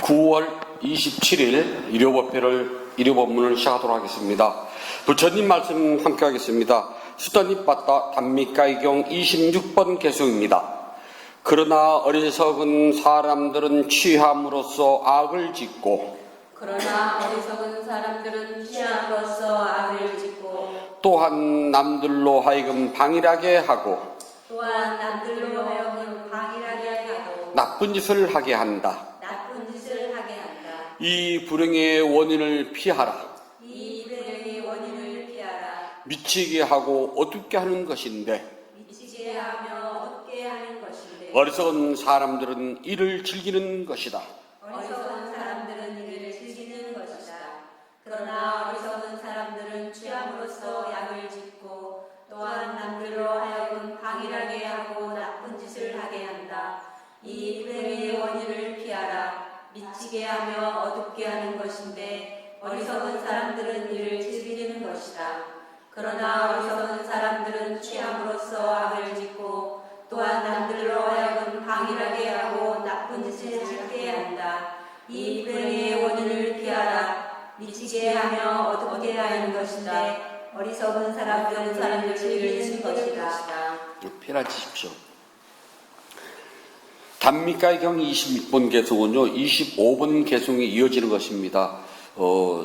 9월 27일 일요법문을 시작하도록 하겠습니다. 부처님 말씀 함께 하겠습니다. 수더님 받다 단미가이경 26번 개수입니다. 그러나 어리석은 사람들은 취함으로써 악을 짓고 또한 남들로 하여금 방일하게 하고 나쁜 짓을 하게 한다. 이 불행의 원인을 피하라. 미치게 하고 어둡게 하는 것인데 어리석은 사람들은 이를 즐기는 것이다. 그러나 어리석은 사람들은 취함으로써 약을 짓고 또한 남들로 하여금 방일하게 하고 나쁜 짓을 하게 한다. 이 불행의 원인을 피하라. 미치게 하며 어둡게 하는 것인데 어리석은 사람들은 이를 즐기는 것이다. 그러나 어리석은 사람들은 취함으로써 악을 짓고 또한 남들로 하여금 방일하게 하고 나쁜 짓을 하게 한다. 이 불행의 원인을 피하라. 미치게 하며 어둡게 하는 것인데 어리석은 사람들은 이를 즐기는 것이다. 피하십시오. 단미가이경 26번 개송은요, 25번 개송이 이어지는 것입니다.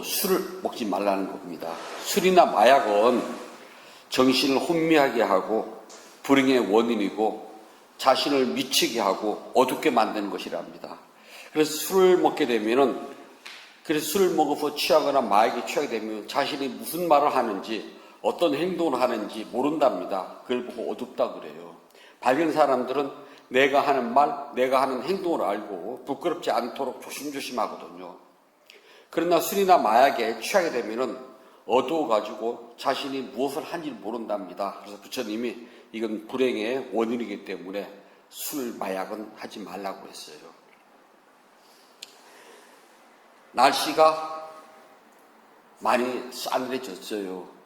술을 먹지 말라는 겁니다. 술이나 마약은 정신을 혼미하게 하고 불행의 원인이고 자신을 미치게 하고 어둡게 만드는 것이랍니다. 그래서 술을 먹게 되면은, 그래서 술을 먹어서 취하거나 마약에 취하게 되면 자신이 무슨 말을 하는지 어떤 행동을 하는지 모른답니다. 그걸 보고 어둡다 그래요. 밝은 사람들은 내가 하는 말, 내가 하는 행동을 알고 부끄럽지 않도록 조심조심 하거든요. 그러나 술이나 마약에 취하게 되면은 어두워가지고 자신이 무엇을 하는지 모른답니다. 그래서 부처님이 이건 불행의 원인이기 때문에 술, 마약은 하지 말라고 했어요. 날씨가 많이 싸늘해졌어요.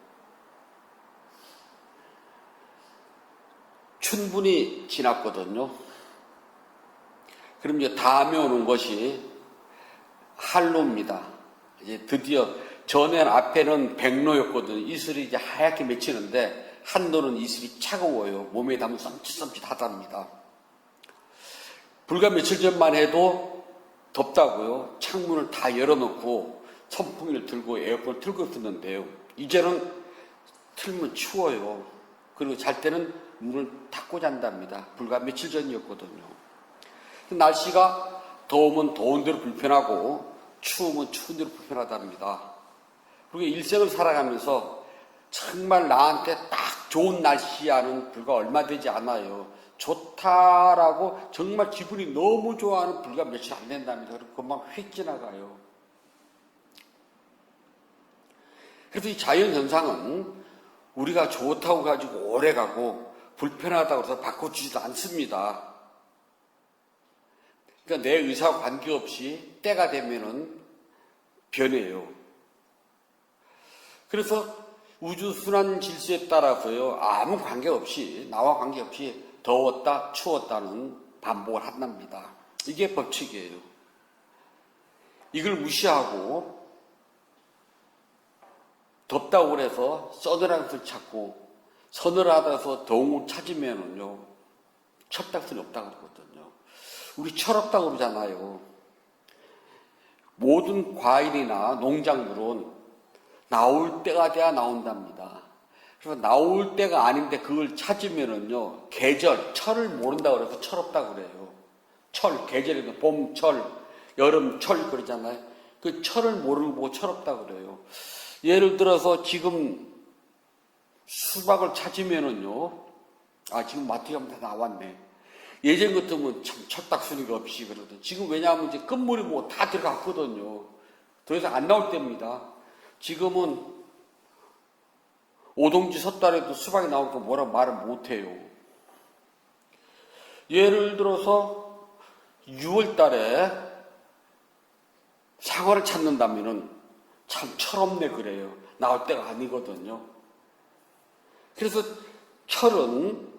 춘분이 지났거든요. 그럼 이제 다음에 오는 것이 한로입니다. 이제 드디어 전에는 앞에는 백로였거든요. 이슬이 이제 하얗게 맺히는데 한로는 이슬이 차가워요. 몸에 닿으면 썸칫썸칫하답니다. 불과 며칠 전만 해도 덥다고요. 창문을 다 열어놓고 선풍기를 들고 에어컨을 틀고 있었는데요. 이제는 틀면 추워요. 그리고 잘 때는 문을 닫고 잔답니다. 불과 며칠 전이었거든요. 날씨가 더우면 더운 대로 불편하고 추우면 추운 대로 불편하답니다. 그리고 일생을 살아가면서 정말 나한테 딱 좋은 날씨야는 불과 얼마 되지 않아요. 좋다라고 정말 기분이 너무 좋아하는 불과 며칠 안 된답니다. 그리고 금방 휙 지나가요. 그래서 이 자연현상은 우리가 좋다고 가지고 오래 가고 불편하다고 해서 바꿔주지도 않습니다. 그러니까 내 의사와 관계없이 때가 되면은 변해요. 그래서 우주순환 질서에 따라서요, 아무 관계없이, 나와 관계없이 더웠다, 추웠다는 반복을 한답니다. 이게 법칙이에요. 이걸 무시하고 덥다고 그래서 서늘한 것을 찾고 서늘하다서 더운 걸 찾으면은요, 철딱선이 없다고 그러거든요. 우리 철없다고 그러잖아요. 모든 과일이나 농작물은 나올 때가 돼야 나온답니다. 그래서 나올 때가 아닌데 그걸 찾으면은요, 계절, 철을 모른다고 그래서 철없다고 그래요. 철, 계절에도 봄, 철, 여름, 철 그러잖아요. 그 철을 모르고 보고 철없다고 그래요. 예를 들어서 지금 수박을 찾으면은요, 지금 마트에 가면 다 나왔네. 예전 같으면 참 철딱서니가 없이 그러거든. 지금 왜냐하면 이제 끝물이 뭐 다 들어갔거든요. 더 이상 안 나올 때입니다. 지금은 오동지 섣달에도 수박이 나오니까 뭐라고 말을 못해요. 예를 들어서 6월 달에 사과를 찾는다면은 참 철없네 그래요. 나올 때가 아니거든요. 그래서 철은,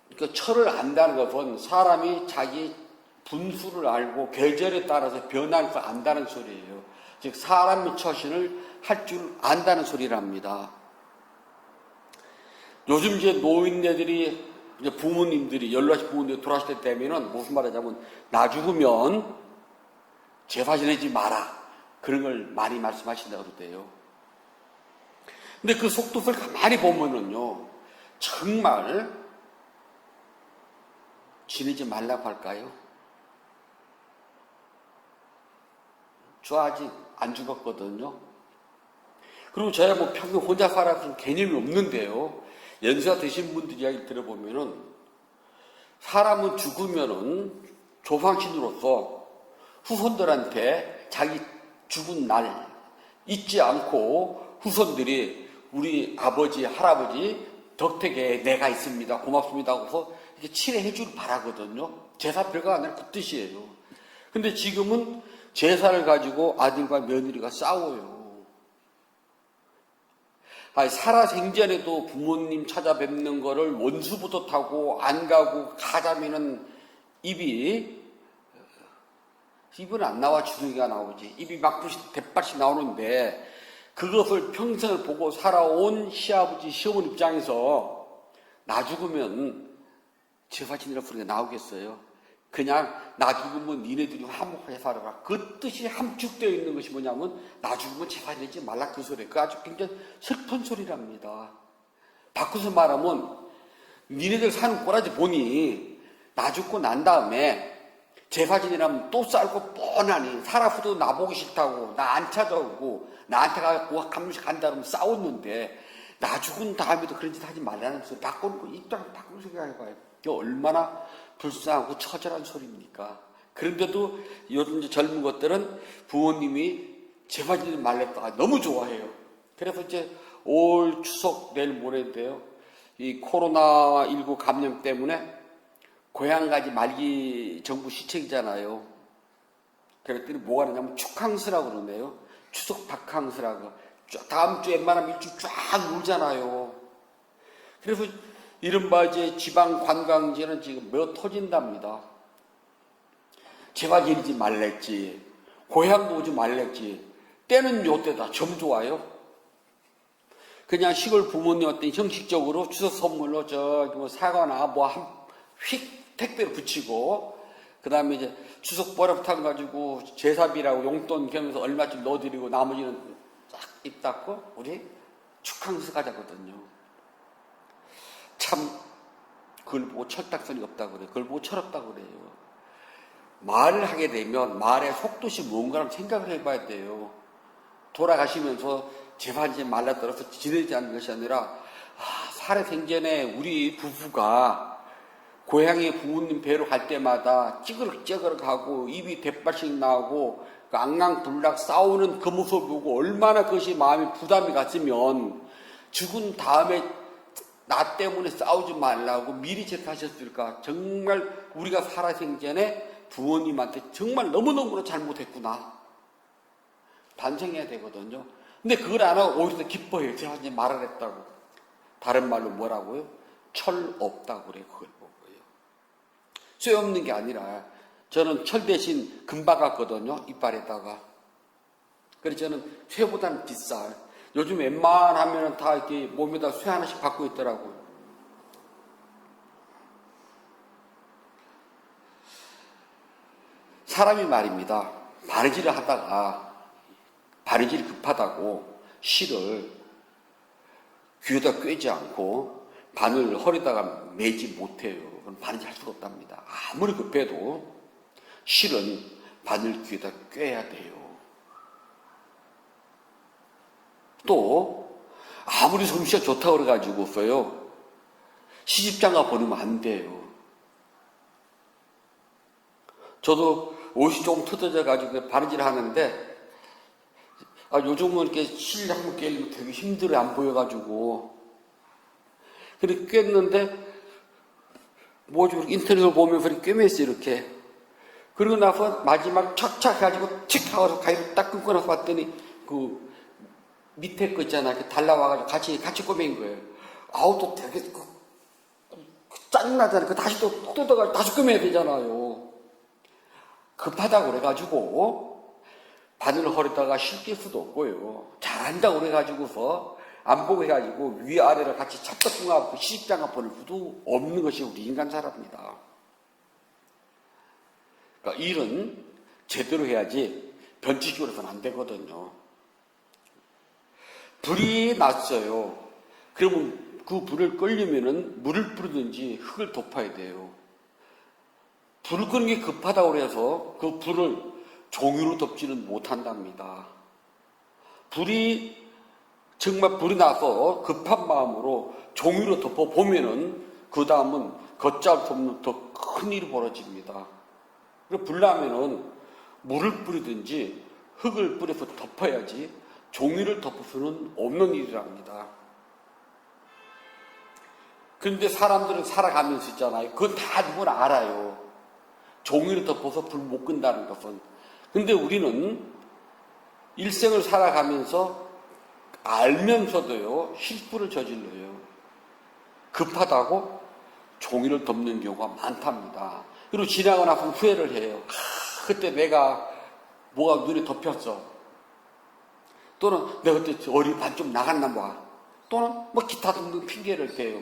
그러니까 철을 안다는 것은 사람이 자기 분수를 알고 계절에 따라서 변할 걸 안다는 소리예요. 즉 사람의 처신을 할 줄 안다는 소리랍니다. 요즘 이제 노인네들이 이제 부모님들이 연락하신 부모님들이 돌아가실 때 되면은 무슨 말하자면 나 죽으면 제사 지내지 마라 그런 걸 많이 말씀하신다고 그러대요. 근데 그 속뜻을 가만히 보면은요 정말 지내지 말라고 할까요? 저 아직 안 죽었거든요. 그리고 저야 뭐 평생 혼자 살아 그런 개념이 없는데요. 연세가 드신 분들 이야기 들어보면은 사람은 죽으면은 조상신으로서 후손들한테 자기 죽은 날 잊지 않고 후손들이 우리 아버지, 할아버지 덕택에 내가 있습니다. 고맙습니다. 하고서 이렇게 칠해해 주길 바라거든요. 제사 별거 아니라 그 뜻이에요. 근데 지금은 제사를 가지고 아들과 며느리가 싸워요. 살아생전에도 부모님 찾아뵙는 거를 원수부터 타고 안 가고 가자면은 입은 안 나와 주둥이가 나오지. 입이 막 대빨씩 나오는데 그것을 평생을 보고 살아온 시아버지, 시어머니 입장에서 나 죽으면 제사 지내라 소리가 나오겠어요. 그냥 나 죽으면 니네들이 화목하게 살아라. 그 뜻이 함축되어 있는 것이 뭐냐면 나 죽으면 제사 지내지 말라 그 소리. 그 아주 굉장히 슬픈 소리랍니다. 바꿔서 말하면 니네들 사는 꼬라지 보니 나 죽고 난 다음에 제사 지내라면 또 싸우고 뻔하니 살아서도 나보기 싫다고 나 안 찾아오고 나한테 가고 한 번씩 간다 그러면 싸웠는데 나 죽은 다음에도 그런 짓 하지 말라는 소리 바꾸는 거 입장 바꾸는 생각해봐요. 얼마나 불쌍하고 처절한 소리입니까? 그런데도 요즘 이제 젊은 것들은 부모님이 제사 지내지 말랬다가 너무 좋아해요. 그래서 이제 올 추석 내일 모레인데요. 이 코로나19 감염 때문에 고향 가지 말기 정부 시책이잖아요. 그랬더니 뭐가 나냐면 축항스라고 그러네요. 추석 박항스라고. 다음 주에 웬만하면 일주일 쫙 놀잖아요. 그래서 이른바 이제 지방 관광지는 지금 몇 터진답니다. 제발 지내지 말랬지. 고향도 오지 말랬지. 때는 요때다. 점 좋아요. 그냥 시골 부모님한테 형식적으로 추석 선물로 저기 뭐 사과나 뭐 휙 택배로 붙이고 그 다음에 이제 추석 버럭탕 가지고 제사비라고 용돈 겸해서 얼마쯤 넣어드리고 나머지는 쫙 입 닫고 우리 축항수 가자거든요. 참 그걸 보고 철딱선이 없다고 그래요. 그걸 보고 철없다고 그래요. 말을 하게 되면 말의 속뜻이 뭔가를 생각을 해봐야 돼요. 돌아가시면서 제사지 말라 들어서 지내지 않는 것이 아니라 살아생전에 우리 부부가 고향에 부모님 뵈러 갈 때마다 찌그럭찌그럭하고 입이 대빨씩 나오고 그 앙앙불락 싸우는 그 모습을 보고 얼마나 그것이 마음에 부담이 갔으면 죽은 다음에 나 때문에 싸우지 말라고 미리 제사하셨을까. 정말 우리가 살아생전에 부모님한테 정말 너무너무나 잘못했구나. 반성해야 되거든요. 근데 그걸 안 하고 오히려 기뻐해요. 제가 이제 말을 했다고. 다른 말로 뭐라고요? 철 없다고 그래요. 그걸 보고요. 쇠 없는 게 아니라 저는 철 대신 금박 같거든요. 이빨에다가. 그래서 저는 쇠보다는 비쌀. 요즘 웬만하면 다 이렇게 몸에다 쇠 하나씩 받고 있더라고요. 사람이 말입니다. 바느질을 하다가 바느질이 급하다고 실을 귀에다 꿰지 않고 바늘 허리다가 매지 못해요. 그럼 바느질 할 수가 없답니다. 아무리 급해도 실은 바늘 귀에다 꿰야 돼요. 또 아무리 솜씨가 좋다고 그래가지고서요 시집장가 보내면 안 돼요. 저도 옷이 조금 뜯어져가지고 바느질을 하는데 요즘은 이렇게 실 한번 꿰려면 되게 힘들어요. 안 보여가지고. 그렇게 꿰었는데 뭐지 인터넷을 보면서 이렇게 꿰맸어요. 이렇게. 그리고 나서 마지막 착착 해가지고 틱 하고 가위를 딱 끊고 나서 봤더니 그 밑에 거 있잖아. 달라와가지고 같이 꿰맨 거예요. 또 되게 짜증나잖아요. 그 다시 또 뜯어가지고 다시 꿰매야 되잖아요. 급하다고 그래가지고 바늘 허리다가 실길 수도 없고요. 잘한다고 그래가지고서 안 보고 해가지고 위아래를 같이 잡다뚱하고 시집장가 보낼 수도 없는 것이 우리 인간 사람입니다. 그러니까 일은 제대로 해야지 변칙적으로서는 안 되거든요. 불이 났어요. 그러면 그 불을 끌려면은 물을 뿌리든지 흙을 덮어야 돼요. 불을 끄는 게 급하다고 해서 그 불을 종이로 덮지는 못한답니다. 정말 불이 나서 급한 마음으로 종이로 덮어 보면은 그 다음은 걷잡을 수 없는 더 큰 일이 벌어집니다. 불 나면은 물을 뿌리든지 흙을 뿌려서 덮어야지 종이를 덮을 수는 없는 일이랍니다. 그런데 사람들은 살아가면서 있잖아요. 그건 다 누구나 알아요. 종이를 덮어서 불 못 끈다는 것은. 근데 우리는 일생을 살아가면서 알면서도요, 실수를 저질러요. 급하다고 종이를 덮는 경우가 많답니다. 그리고 지나고 나서 후회를 해요. 그때 내가 뭐가 눈에 덮였어. 또는 내가 그때 어리 반쯤 나갔나 봐. 또는 뭐 기타 등등 핑계를 대요.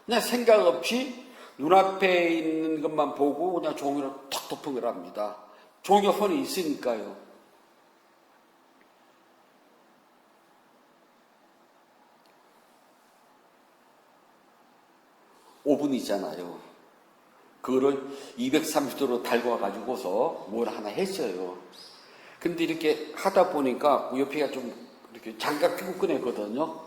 그냥 생각 없이 눈앞에 있는 것만 보고 그냥 종이로 탁 덮은 거랍니다. 종이가 손에 있으니까요. 오븐이잖아요. 그거를 230도로 달궈가지고서 뭘 하나 했어요. 근데 이렇게 하다 보니까 옆에가 좀 이렇게 장갑 끼고 꺼냈거든요.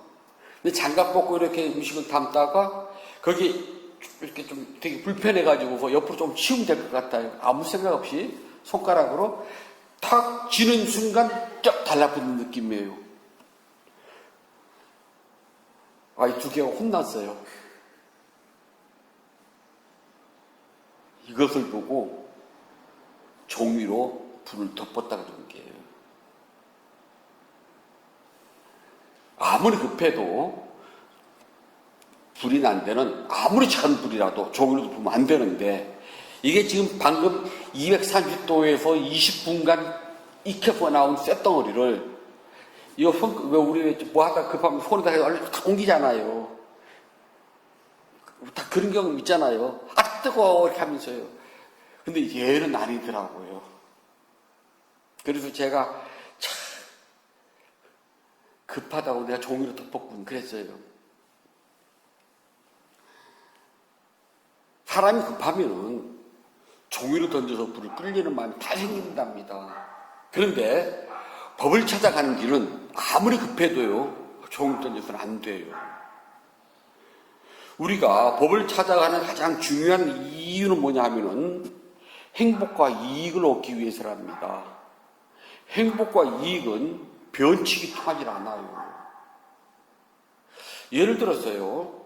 근데 장갑 벗고 이렇게 음식을 담다가 거기 이렇게 좀 되게 불편해가지고 옆으로 좀 치우면 될 것 같아요. 아무 생각 없이 손가락으로 탁 쥐는 순간 쫙 달라붙는 느낌이에요. 이 두 개가 혼났어요. 이것을 보고 종이로 불을 덮었다 그런 게예요. 아무리 급해도 불이 난 데는 아무리 작은 불이라도 종이로 덮으면 안 되는데 이게 지금 방금 230도에서 20분간 익혀서 나온 쇳덩어리를 왜 우리 뭐 하다 급하면 손에다 해서 얼른 다 옮기잖아요. 다 그런 경험 있잖아요. 뜨거워 이렇게 하면서요. 근데 얘는 아니더라고요. 그래서 제가 참 급하다고 내가 종이로 덮었군 그랬어요. 사람이 급하면은 종이로 던져서 불을 끌리는 마음이 다 생긴답니다. 그런데 법을 찾아가는 길은 아무리 급해도요 종이로 던져서는 안 돼요. 우리가 법을 찾아가는 가장 중요한 이유는 뭐냐 하면은 행복과 이익을 얻기 위해서랍니다. 행복과 이익은 변칙이 통하지 않아요. 예를 들어서요.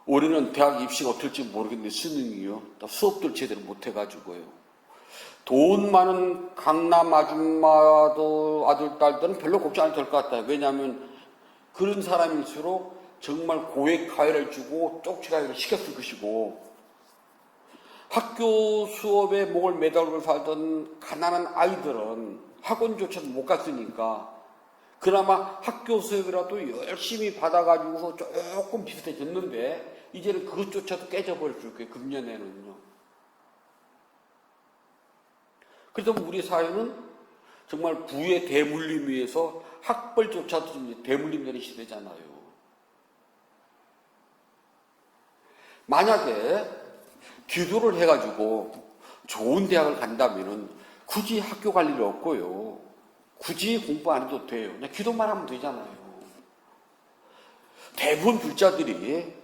올해는 대학 입시가 어떨지 모르겠는데 수능이요. 수업들 제대로 못해가지고요. 돈 많은 강남 아줌마도 아들, 딸들은 별로 걱정 안 해도 될 것 같아요. 왜냐하면 그런 사람일수록 정말 고액 과외를 주고 쪽지가위를 시켰을 것이고 학교 수업에 목을 매달고 살던 가난한 아이들은 학원조차도 못 갔으니까 그나마 학교 수업이라도 열심히 받아가지고 조금 비슷해졌는데 이제는 그것조차도 깨져버릴 거예요. 금년에는요. 그래서 우리 사회는 정말 부의 대물림 위해서 학벌조차도 좀 대물림되는 시대잖아요. 만약에 기도를 해가지고 좋은 대학을 간다면은 굳이 학교 갈 일이 없고요. 굳이 공부 안 해도 돼요. 그냥 기도만 하면 되잖아요. 대부분 불자들이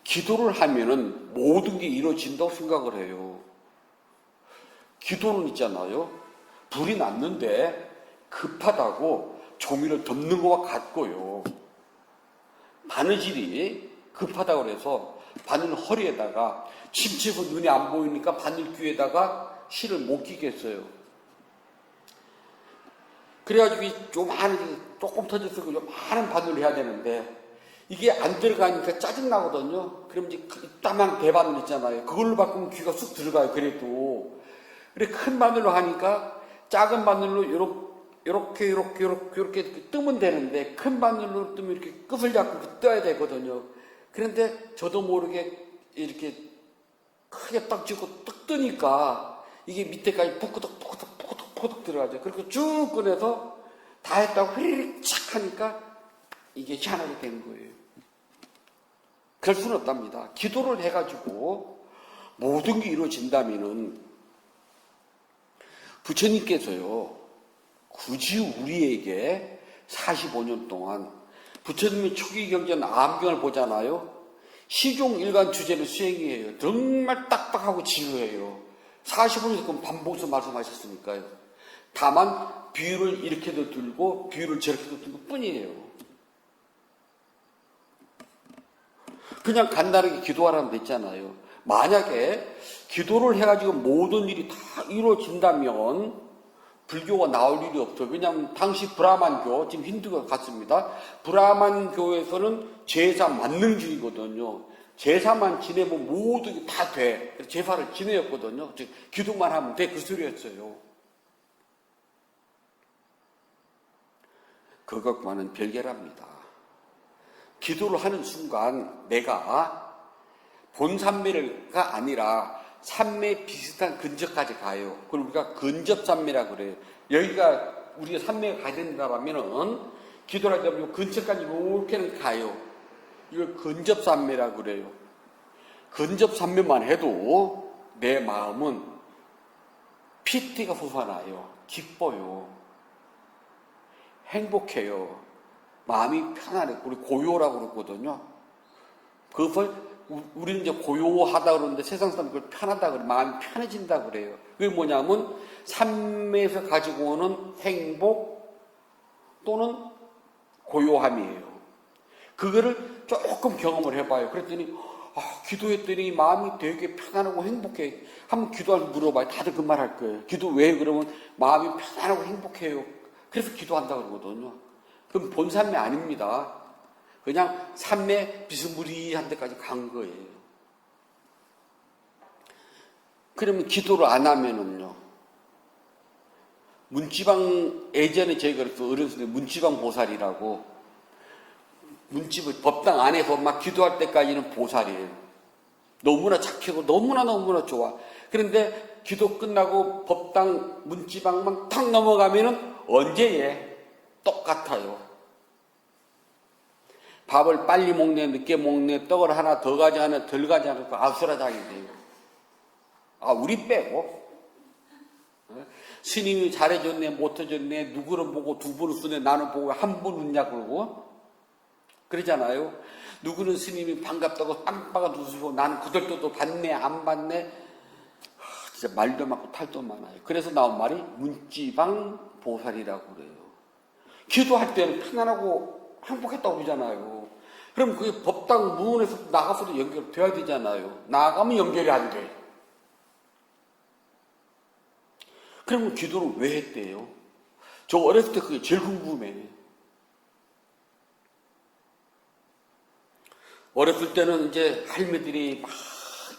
기도를 하면은 모든 게 이루어진다고 생각을 해요. 기도는 있잖아요. 불이 났는데 급하다고 종이를 덮는 것과 같고요. 바느질이 급하다고 해서 바늘 허리에다가 침침해서 눈이 안 보이니까 바늘 귀에다가 실을 못 끼겠어요. 그래가지고 조금 터졌을 거 많은 바늘을 해야 되는데 이게 안 들어가니까 짜증나거든요. 그럼 이제 이따만 대바늘 있잖아요. 그걸로 바꾸면 귀가 쑥 들어가요. 그래도. 그래, 큰 바늘로 하니까 작은 바늘로 이렇게 뜨면 되는데, 큰 바늘로 뜨면 이렇게 끝을 잡고 떠야 되거든요. 그런데 저도 모르게 이렇게 크게 딱 쥐고 딱 뜨니까 이게 밑에까지 푹 들어가죠. 그리고 쭉 꺼내서 다 했다고 흐리릭 착 하니까 이게 희한하게 되는 거예요. 그럴 수는 없답니다. 기도를 해가지고 모든 게 이루어진다면은 부처님께서요, 굳이 우리에게 45년 동안 부처님의 초기 경전 암경을 보잖아요. 시종일관 주제를 수행해요. 정말 딱딱하고 지루해요. 45년 동안 반복해서 말씀하셨으니까요. 다만 비유를 이렇게도 들고 비유를 저렇게도 들고 뿐이에요. 그냥 간단하게 기도하라는 데 있잖아요. 만약에 기도를 해가지고 모든 일이 다 이루어진다면 불교가 나올 일이 없어요. 왜냐하면 당시 브라만교, 지금 힌두가 같습니다. 브라만교에서는 제사 만능주의거든요. 제사만 지내면 모든 게 다 돼. 제사를 지내었거든요. 즉 기도만 하면 돼. 그 소리였어요. 그것과는 별개랍니다. 기도를 하는 순간 내가 본산매가 아니라 산매 비슷한 근접까지 가요. 그걸 우리가 근접산매라 그래요. 여기가 우리가 산매가 가야 된다면은 기도를 하면 근접까지 이렇게는 가요. 이걸 근접산매라 그래요. 근접산매만 해도 내 마음은 피티가 솟아나요. 기뻐요. 행복해요. 마음이 편안해요. 우리 고요라고 그러거든요. 그것을 우리는 이제 고요하다 그러는데 세상 사람 그걸 편하다 그래요. 마음이 편해진다 그래요. 그게 뭐냐면 삶에서 가지고 오는 행복 또는 고요함이에요. 그거를 조금 경험을 해봐요. 그랬더니 기도했더니 마음이 되게 편안하고 행복해. 한번 기도하고 물어봐요. 다들 그 말 할 거예요. 기도 왜? 그러면 마음이 편안하고 행복해요. 그래서 기도한다 그러거든요. 그럼 본산매 아닙니다. 그냥 산매 비스무리한 데까지 간 거예요. 그러면 기도를 안 하면은요. 문지방, 예전에 저희가 어렸을 때 문지방 보살이라고, 문지방, 법당 안에서 막 기도할 때까지는 보살이에요. 너무나 착하고 너무나 좋아. 그런데 기도 끝나고 법당, 문지방만 탁 넘어가면은 언제에 똑같아요. 밥을 빨리 먹네, 늦게 먹네, 떡을 하나 더 가져가네, 덜 가져가네, 아수라장이 돼요. 우리 빼고. 스님이 잘해줬네, 못해줬네, 누구를 보고 두 분을 쓰네, 나는 보고 한 분 웃냐, 그러고. 그러잖아요. 누구는 스님이 반갑다고 빵빵 웃으시고, 나는 그들도 받네, 안 받네. 진짜 말도 많고 탈도 많아요. 그래서 나온 말이 문지방 보살이라고 그래요. 기도할 때는 편안하고 행복했다고 그러잖아요. 그럼 그게 법당 문에서 나가서도 연결돼야 되잖아요. 나가면 연결이 안 돼. 그러면 기도를 왜 했대요? 저 어렸을 때 그게 제일 궁금해. 어렸을 때는 이제 할매들이 막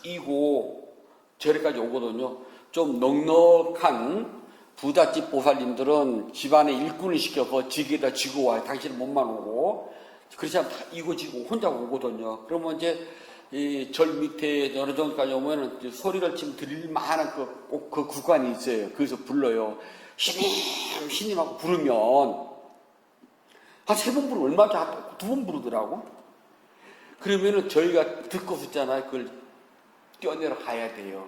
이고 절에까지 오거든요. 좀 넉넉한 부잣집 보살님들은 집안에 일꾼을 시켜서 지게다 지고 와요. 당신은 몸만 오고. 그렇지 않으면 다 이고지고 혼자 오거든요. 그러면 이제 이 절 밑에 어느 정도까지 오면은 소리를 지금 들릴 만한 그 구간이 있어요. 거기서 불러요. 신님 하고 부르면 한 3번 부르면 얼마 전에 2번 부르더라고. 그러면은 저희가 듣고 있잖아요. 그걸 뛰어내려 가야 돼요.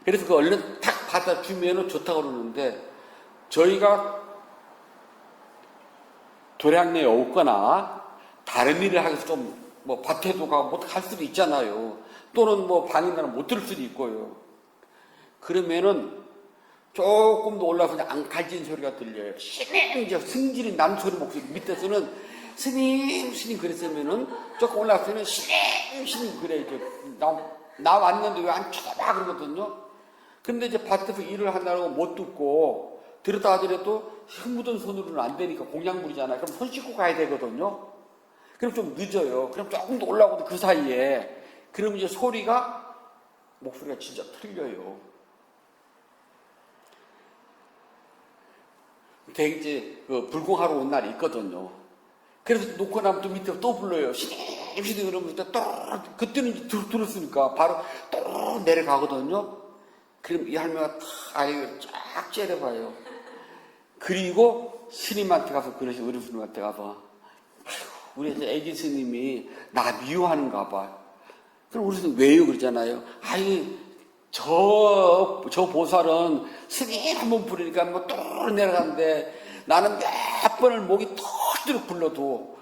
그래서 그 얼른 탁 받아주면은 좋다고 그러는데 저희가 도량내에 없거나 다른 일을 하기 위해서 좀 뭐 밭에도 가고 못 갈 수도 있잖아요. 또는 뭐 방인가는 못 들을 수도 있고요. 그러면은 조금 더 올라가서 그냥 앙칼진 소리가 들려요. 스님, 이제 승질이 난 소리 목소리 밑에서는 스님 그랬으면은 조금 올라가서는 스님 그래 이제 나 왔는데 왜 안 쳐다봐 그러거든요. 근데 이제 밭에서 일을 한다고 못 듣고 들었다 하더라도 흙 묻은 손으로는 안 되니까 공양 부리잖아요. 그럼 손 씻고 가야 되거든요. 그럼 좀 늦어요. 그럼 조금 더 올라오고 그 사이에 그럼 이제 목소리가 진짜 틀려요. 되게 이제 그 불공하러 온 날이 있거든요. 그래서 놓고 나면 또 밑에 또 불러요. 시딩시딩 그러면서 또 그때는 이제 들었으니까 바로 또 내려가거든요. 그럼 이 할머니가 탁 아이를 쫙 째려봐요. 그리고 스님한테 가서 그러시 어린 스님한테 가서 우리 애기 스님이 나 미워하는가 봐. 그럼 우리 스님 왜요 그러잖아요. 아이 저 보살은 스님 한번 부르니까 뭐 또 내려가는데 나는 몇 번을 목이 터지도록 불러도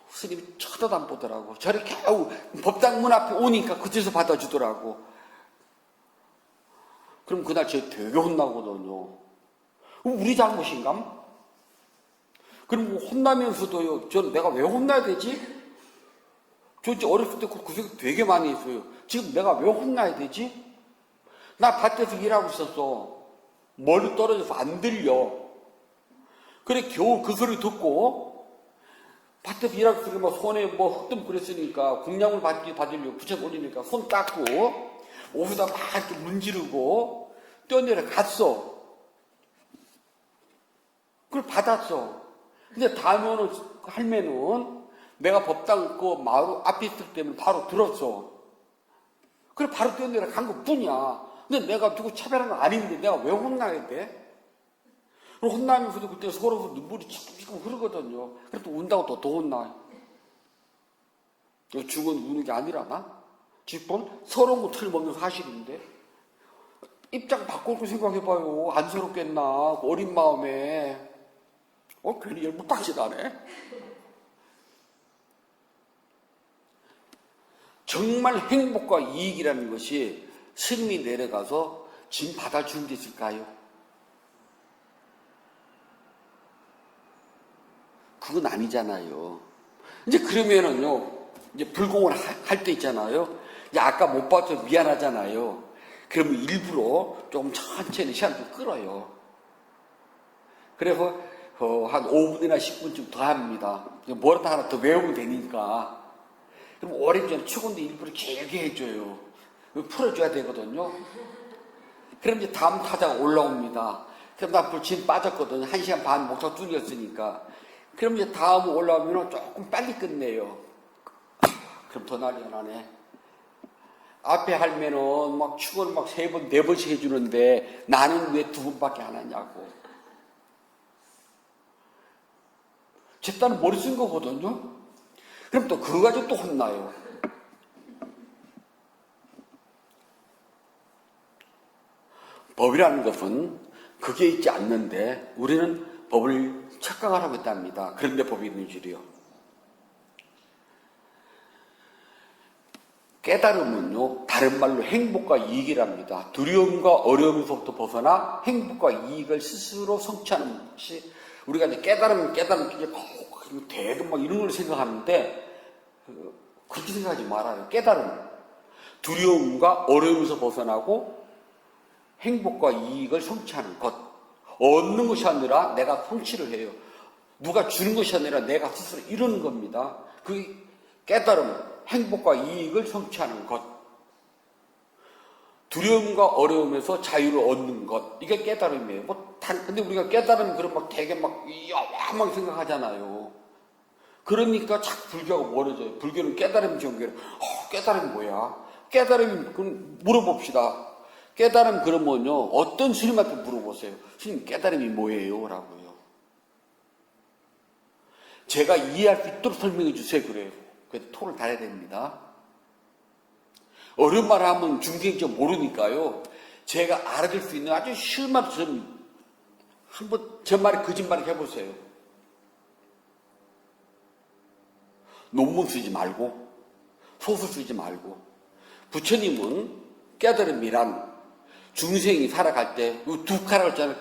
스님이 쳐다도 안 보더라고. 저렇게 겨우 법당 문 앞에 오니까 그때서 받아주더라고. 그럼 그날 쟤 되게 혼나거든요. 우리 잘못인가? 그럼 뭐 혼나면서도요, 전 내가 왜 혼나야 되지? 저 이제 어렸을 때 그 생각 되게 많이 했어요. 지금 내가 왜 혼나야 되지? 나 밭에서 일하고 있었어. 멀리 떨어져서 안 들려. 그래, 겨우 그 소리 듣고, 밭에서 일하고 있으니까 막 손에 뭐 흙좀 그랬으니까, 공양물 받으려고 부채 올리니까 손 닦고, 옷에다 막 이렇게 문지르고, 뛰어내려 갔어. 그걸 받았어. 근데 다음에는 할매는 내가 법당 그 마을 앞에 있기 때문에 바로 들었어. 그래, 바로 뛰어내려 간 것 뿐이야. 근데 내가 누구 차별한 건 아닌데 내가 왜 혼나야 돼? 그리고 혼나면서도 그때 서로 눈물이 지금 흐르거든요. 그래도 운다고 더 혼나. 죽은 우는 게 아니라나? 지금 서러운 거 틀먹는 사실인데. 입장 바꾸고 생각해봐요. 안쓰럽겠나? 어린 마음에. 괜히 열불박지나네. 정말 행복과 이익이라는 것이 스님이 내려가서 짐 받아주는 게 있을까요? 그건 아니잖아요. 이제 그러면은요, 이제 불공을 할 때 있잖아요. 이제 아까 못 봐서 미안하잖아요. 그러면 일부러 조금 천천히 시간 좀 끌어요. 그래서 한 5분이나 10분쯤 더 합니다. 뭐라도 하나 더 외우면 되니까. 그럼 오래전에 추운데 일부러 길게 해줘요. 풀어줘야 되거든요. 그럼 이제 다음 타자가 올라옵니다. 그럼 나 불침 빠졌거든요. 1시간 반 목적 줄였으니까. 그럼 이제 다음 올라오면 조금 빨리 끝내요. 그럼 더 난리가 나네. 앞에 할매는 막 축을 막 3번, 4번씩 해주는데 나는 왜 2번밖에 안 하냐고. 제 딸은 머리 쓴 거거든요. 그럼 또 그거 가지고 또 혼나요. 법이라는 것은 그게 있지 않는데 우리는 법을 착각하라고 했답니다. 그런데 법이 있는 줄이요. 깨달음은요, 다른 말로 행복과 이익이랍니다. 두려움과 어려움에서부터 벗어나 행복과 이익을 스스로 성취하는 것이 우리가 이제 깨달음, 이제 대금 막 이런 걸 생각하는데 그렇게 생각하지 말아요. 깨달음, 두려움과 어려움에서 벗어나고 행복과 이익을 성취하는 것. 얻는 것이 아니라 내가 성취를 해요. 누가 주는 것이 아니라 내가 스스로 이루는 겁니다. 그 깨달음, 행복과 이익을 성취하는 것. 두려움과 어려움에서 자유를 얻는 것. 이게 깨달음이에요. 근데 우리가 깨달음 그럼 되게 야만 생각하잖아요. 그러니까 자꾸 불교가 멀어져요. 불교는 깨달음 전개로. 깨달음이 뭐야? 깨달음이, 그럼 물어봅시다. 깨달음 그러면요, 어떤 스님한테 물어보세요. 스님, 깨달음이 뭐예요? 라고요. 제가 이해할 수 있도록 설명해 주세요. 그래요. 그래서 토를 달아야 됩니다. 어려운 말을 하면 중생이 모르니까요. 제가 알아들 수 있는 아주 쉬운 말을 좀 한번 제 말에 거짓말을 해보세요. 논문 쓰지 말고 소설 쓰지 말고 부처님은 깨달음이란 중생이 살아갈 때 두 카라고 했잖아요.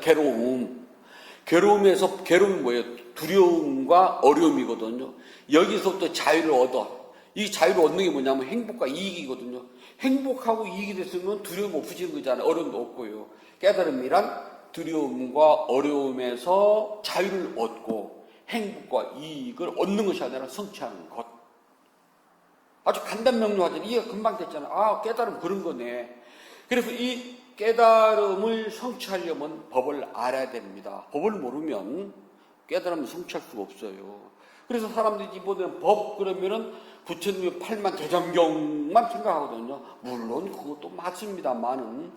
괴로움에서 괴로움이 뭐예요? 두려움과 어려움이거든요. 여기서부터 자유를 얻어. 이 자유를 얻는 게 뭐냐면 행복과 이익이거든요. 행복하고 이익이 됐으면 두려움 없어지는 거잖아요. 어려움도 없고요. 깨달음이란 두려움과 어려움에서 자유를 얻고 행복과 이익을 얻는 것이 아니라 성취하는 것. 아주 간단 명료하잖아요. 이게 금방 됐잖아. 아, 깨달음 그런 거네. 그래서 이 깨달음을 성취하려면 법을 알아야 됩니다. 법을 모르면 깨달음을 성취할 수가 없어요. 그래서 사람들이 이번에 법 그러면은 부처님의 8만 대장경만 생각하거든요. 물론 그것도 맞습니다만은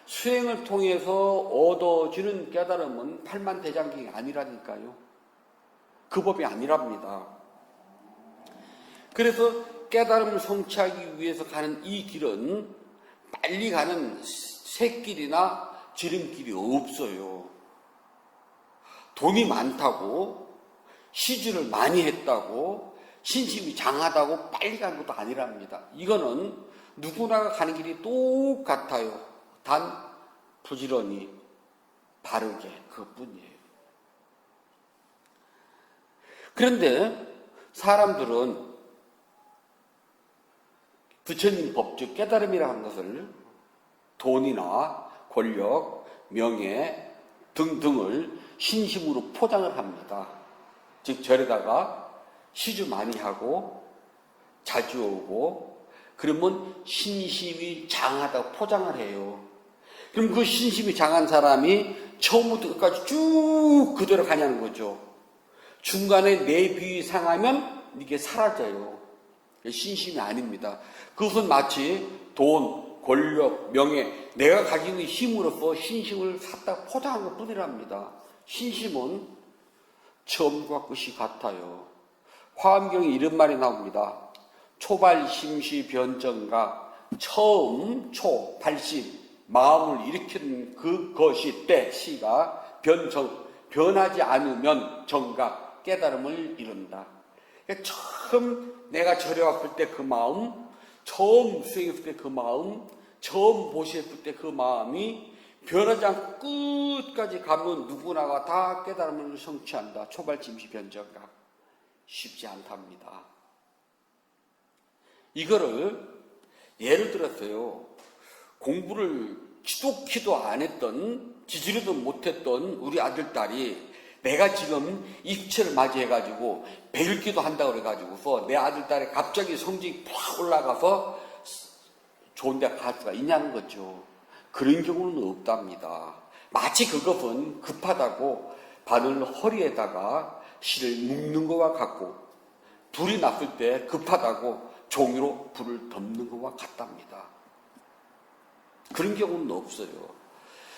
수행을 통해서 얻어지는 깨달음은 8만 대장경이 아니라니까요. 그 법이 아니랍니다. 그래서 깨달음을 성취하기 위해서 가는 이 길은 빨리 가는 샛길이나 지름길이 없어요. 돈이 많다고, 시주를 많이 했다고, 신심이 장하다고 빨리 가는 것도 아니랍니다. 이거는 누구나가 가는 길이 똑같아요. 단 부지런히 바르게 그것뿐이에요. 그런데 사람들은 부처님 법, 즉 깨달음이라는 것을 돈이나 권력, 명예 등등을 신심으로 포장을 합니다. 즉 절에다가 시주 많이 하고 자주 오고 그러면 신심이 장하다고 포장을 해요. 그럼 그 신심이 장한 사람이 처음부터 끝까지 쭉 그대로 가냐는 거죠. 중간에 내 비위 상하면 이게 사라져요. 신심이 아닙니다. 그것은 마치 돈, 권력, 명예, 내가 가지고 있는 힘으로써 신심을 샀다가 포장한 것 뿐이랍니다. 신심은 처음과 끝이 같아요. 화엄경에 이런 말이 나옵니다. 초발심시 변정가, 처음, 초, 발심, 마음을 일으키는 그것이 때, 시가 변하지 않으면 정각, 깨달음을 이룬다. 그러니까 처음 내가 절에 왔을 때 그 마음, 처음 수행했을 때 그 마음, 처음 보시했을 때 그 마음이 변하지 않고 끝까지 가면 누구나가 다 깨달음을 성취한다. 초발심시 변정각. 쉽지 않답니다. 이거를 예를 들었어요. 공부를 지독히도 안 했던, 지지리도 못했던 우리 아들, 딸이 내가 지금 입체를 맞이해가지고 배읽기도 한다고 그래가지고서 내 아들, 딸이 갑자기 성적이 팍 올라가서 좋은 데 갈 수가 있냐는 거죠. 그런 경우는 없답니다. 마치 그것은 급하다고 바늘 허리에다가 실을 묶는 것과 같고 불이 났을 때 급하다고 종이로 불을 덮는 것과 같답니다. 그런 경우는 없어요.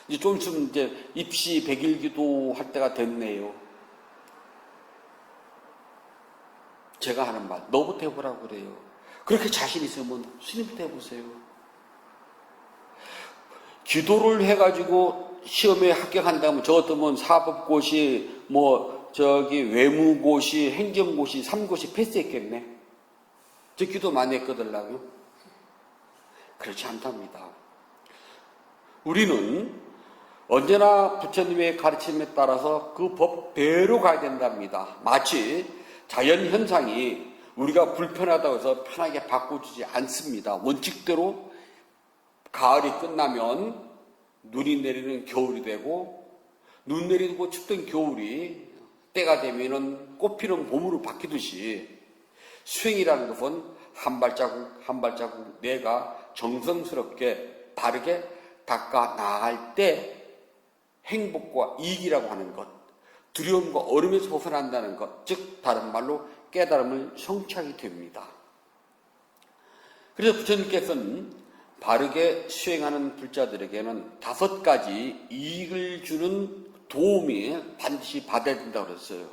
이제 좀 있으면 이제 입시 백일기도 할 때가 됐네요. 제가 하는 말, 너부터 해보라고 그래요. 그렇게 자신 있으면 스님부터 해보세요. 기도를 해가지고 시험에 합격한다면 저 같으면 사법고시, 외무고시, 행정고시, 3고시 패스했겠네. 저 기도 많이 했거든요. 그렇지 않답니다. 우리는 언제나 부처님의 가르침에 따라서 그 법대로 가야 된답니다. 마치 자연현상이 우리가 불편하다고 해서 편하게 바꿔주지 않습니다. 원칙대로 가을이 끝나면 눈이 내리는 겨울이 되고 눈 내리고 춥던 겨울이 때가 되면은 꽃피는 봄으로 바뀌듯이 수행이라는 것은 한 발자국 한 발자국 내가 정성스럽게 바르게 닦아 나갈 때 행복과 이익이라고 하는 것, 두려움과 어려움에서 벗어난다는 것, 즉 다른 말로 깨달음을 성취하게 됩니다. 그래서 부처님께서는 바르게 수행하는 불자들에게는 5가지 이익을 주는 도움이 반드시 받아야 된다고 그랬어요.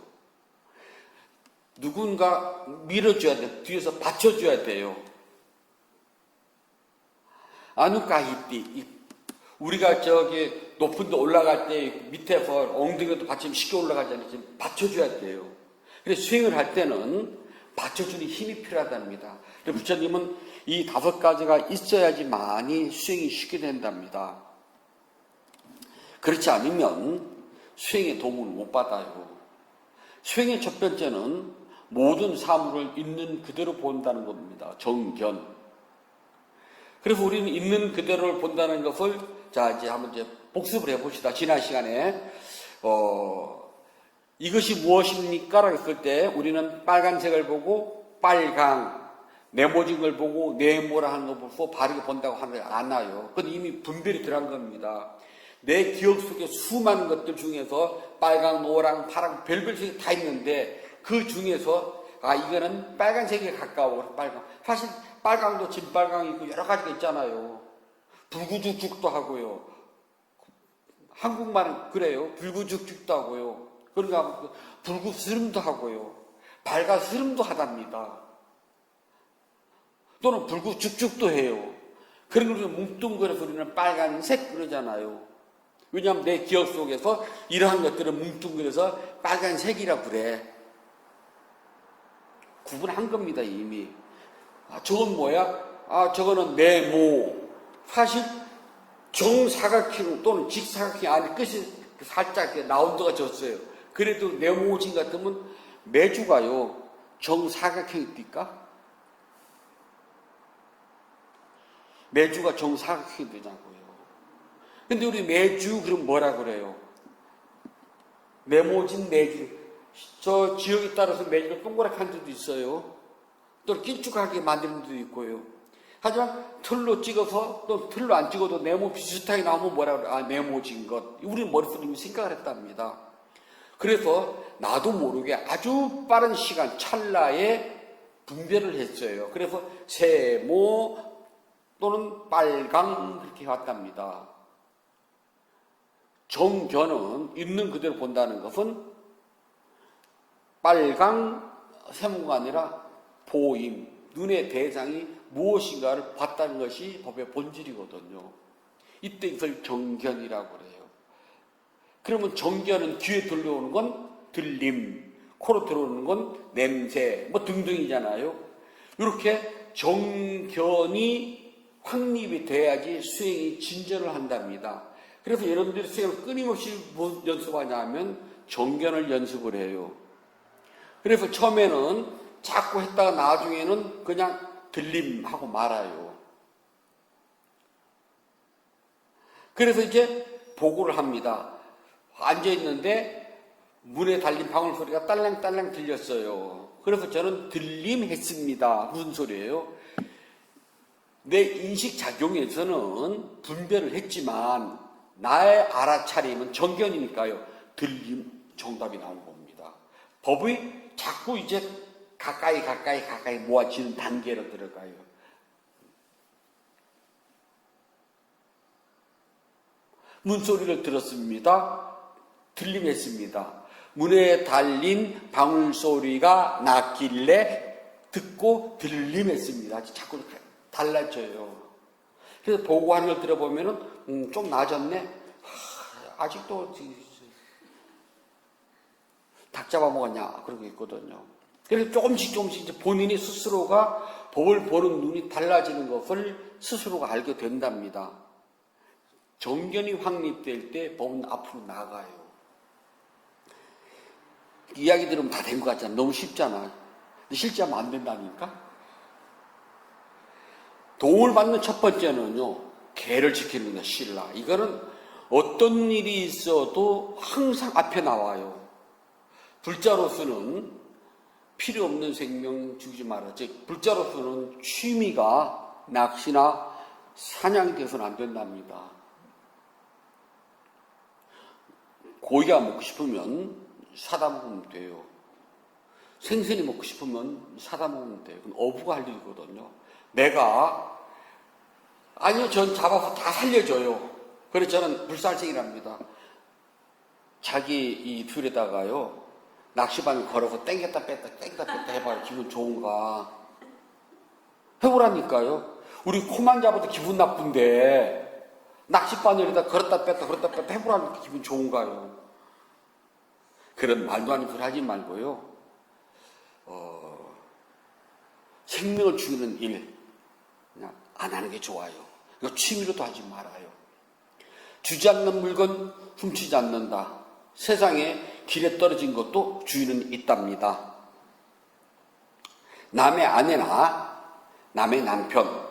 누군가 밀어줘야 돼. 뒤에서 받쳐줘야 돼요. 아누까히띠. 우리가 높은 데 올라갈 때 밑에서 엉덩이도 받치면 쉽게 올라가잖아요. 지금 받쳐줘야 돼요. 그래서 수행을 할 때는 받쳐주는 힘이 필요하답니다. 부처님은 이 5가지가 있어야지만이 수행이 쉽게 된답니다. 그렇지 않으면 수행의 도움을 못 받아요. 수행의 첫 번째는 모든 사물을 있는 그대로 본다는 겁니다. 정견. 그래서 우리는 있는 그대로를 본다는 것을 이제 한번 복습을 해봅시다. 지난 시간에 이것이 무엇입니까? 라고 했을 때 우리는 빨간색을 보고 빨강, 네모진 걸 보고 네모라 하는 거 보고 바르게 본다고 하는 게 안 와요. 그건 이미 분별이 들어간 겁니다. 내 기억 속에 수많은 것들 중에서 빨강, 노랑, 파랑, 별별 색이 다 있는데 그 중에서 이거는 빨간색에 가까워. 빨강. 사실 빨강도 진빨강이 있고 여러 가지가 있잖아요. 불구죽죽도 하고요. 한국말은 그래요. 불구죽죽도 하고요. 그러니까 불구스름도 하고요. 밝아스름도 하답니다. 또는 불구죽죽도 해요. 그런 걸 뭉뚱그려서 우리는 빨간색 그러잖아요. 왜냐하면 내 기억 속에서 이러한 것들은 뭉뚱그려서 빨간색이라 그래. 구분한 겁니다, 이미. 저건 뭐야? 저거는 네모. 사실 정사각형 또는 직사각형 안에 끝이 살짝 라운드가 졌어요. 그래도 네모진 같으면 매주가요, 정사각형이 뜰까? 매주가 정사각형이 되냐고요. 근데 우리 매주 그럼 뭐라 그래요? 네모진 매주. 저 지역에 따라서 매주가 동그랗게 한 데도 있어요. 또 길쭉하게 만드는 데도 있고요. 하지만 틀로 찍어서 또 틀로 안 찍어도 네모 비슷하게 나오면 뭐라 그래? 네모진 것. 우리 머릿속에 생각을 했답니다. 그래서 나도 모르게 아주 빠른 시간 찰나에 분별을 했어요. 그래서 세모 또는 빨강 그렇게 왔답니다. 정견은 있는 그대로 본다는 것은 빨강 세모가 아니라 보임, 눈의 대상이 무엇인가를 봤다는 것이 법의 본질이거든요. 이때 이걸 정견이라고 그래요. 그러면 정견은 귀에 들려오는 건 들림, 코로 들어오는 건 냄새, 뭐 등등이잖아요. 이렇게 정견이 확립이 돼야지 수행이 진전을 한답니다. 그래서 여러분들이 수행을 끊임없이 뭐 연습하냐 하면 정견을 연습을 해요. 그래서 처음에는 자꾸 했다가 나중에는 그냥 들림하고 말아요. 그래서 이제 보고를 합니다. 앉아있는데 문에 달린 방울 소리가 딸랑딸랑 들렸어요. 그래서 저는 들림했습니다. 무슨 소리예요? 내 인식작용에서는 분별을 했지만 나의 알아차림은 정견이니까요. 들림 정답이 나온 겁니다. 법이 자꾸 이제 가까이 모아지는 단계로 들어가요. 문소리를 들었습니다. 들림했습니다. 문에 달린 방울소리가 났길래 듣고 들림했습니다. 자꾸 달라져요. 그래서 보고하는 걸 들어보면은 좀 나아졌네. 아직도 닭 잡아먹었냐 그러고 있거든요. 그래서 조금씩 이제 본인이 스스로가 법을 보는 눈이 달라지는 것을 스스로가 알게 된답니다. 정견이 확립될 때 법은 앞으로 나가요. 이야기 들으면 다 된 것 같잖아. 너무 쉽잖아. 근데 실제 하면 안 된다니까. 도움을 받는 첫 번째는요, 계를 지키는 거, 신라. 이거는 어떤 일이 있어도 항상 앞에 나와요. 불자로서는 필요 없는 생명 죽이지 마라. 즉, 불자로서는 취미가 낚시나 사냥이 되어서는 안 된답니다. 고기가 먹고 싶으면 사다 먹으면 돼요. 생선이 먹고 싶으면 사다 먹으면 돼요. 그건 어부가 할 일이거든요. 내가 아니요, 전 잡아서 다 살려줘요. 그래서 저는 불살생이랍니다. 자기 이 귤에다가요 낚시방에 걸어서 땡겼다 뺐다 해봐요. 기분 좋은가? 해보라니까요. 우리 코만 잡아도 기분 나쁜데 낚시바늘에다 걸었다 뺐다 해보라니까 기분 좋은가요? 그런 말도 안 되는 소리 하지 말고요. 생명을 죽이는 일 그냥 안 하는 게 좋아요. 이거 취미로도 하지 말아요. 주지 않는 물건 훔치지 않는다. 세상에 길에 떨어진 것도 주인은 있답니다. 남의 아내나 남의 남편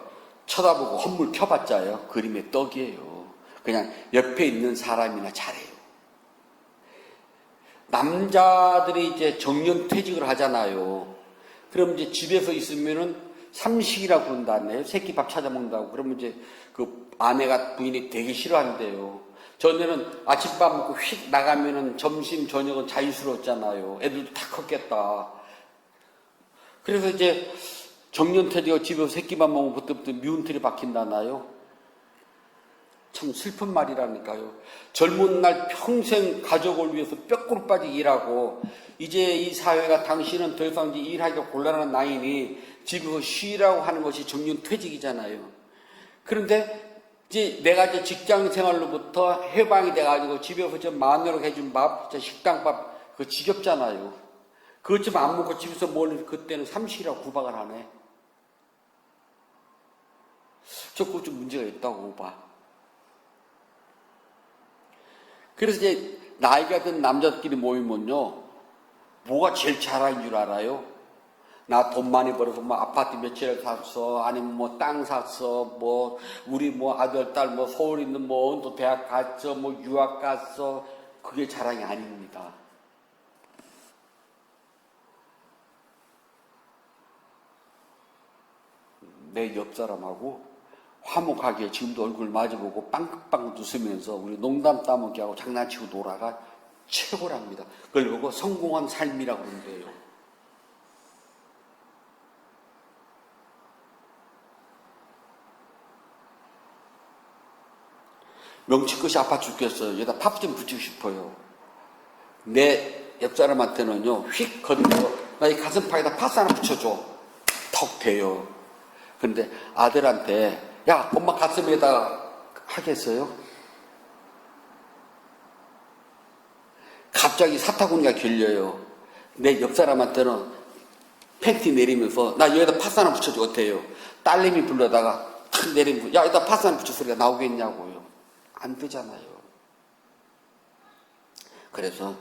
쳐다보고 헛물 켜봤자요 그림의 떡이에요. 그냥 옆에 있는 사람이나 잘해요. 남자들이 이제 정년퇴직을 하잖아요. 그럼 이제 집에서 있으면은 삼식이라고 그런다네요. 새끼 밥 찾아 먹는다고. 그러면 이제 그 아내가 부인이 되게 싫어한대요. 전에는 아침밥 먹고 휙 나가면은 점심 저녁은 자유스러웠잖아요. 애들도 다 컸겠다. 그래서 이제 정년퇴직하고 집에서 새끼밥 먹으면 그때부터 미운털이 박힌다나요? 참 슬픈 말이라니까요. 젊은 날 평생 가족을 위해서 뼈골 빠지게 일하고 이제 이 사회가 당신은 더 이상 이제 일하기가 곤란한 나이니 집에서 쉬라고 하는 것이 정년퇴직이잖아요. 그런데 이제 내가 이제 직장 생활로부터 해방이 돼가지고 집에서 저 마누라가 해준 밥, 저 식당밥 그거 지겹잖아요. 그것 좀 안 먹고 집에서 뭘 그때는 삼식이라고 구박을 하네. 저 그거 좀 문제가 있다고 봐. 그래서 이제 나이가 든 남자들끼리 모이면요, 뭐가 제일 잘하는 줄 알아요? 나 돈 많이 벌어서 뭐 아파트 몇 채를 샀어, 아니면 뭐 땅 샀어, 뭐 우리 뭐 아들 딸 뭐 서울 있는 뭐 또 대학 갔어, 뭐 유학 갔어. 그게 자랑이 아닙니다. 내 옆 사람하고 화목하게 지금도 얼굴 마주보고 빵긋빵긋 웃으면서 우리 농담 따먹기 하고 장난치고 놀아가 최고랍니다. 그걸 보고 성공한 삶이라고 그러는데요. 명치끝이 아파 죽겠어요. 여기다 팝 좀 붙이고 싶어요. 내 옆사람한테는요, 휙 거들어, 나 이 가슴팍에다 파스 하나 붙여줘. 턱 대요. 근데 아들한테, 야, 엄마 가슴에다 하겠어요? 갑자기 사타구니가 결려요. 내 옆사람한테는 팬티 내리면서, 나 여기다 파스 하나 붙여줘. 어때요? 딸내미 불러다가 탁 내리면, 야, 여기다 파스 하나 붙여 소리가 나오겠냐고요. 안 되잖아요. 그래서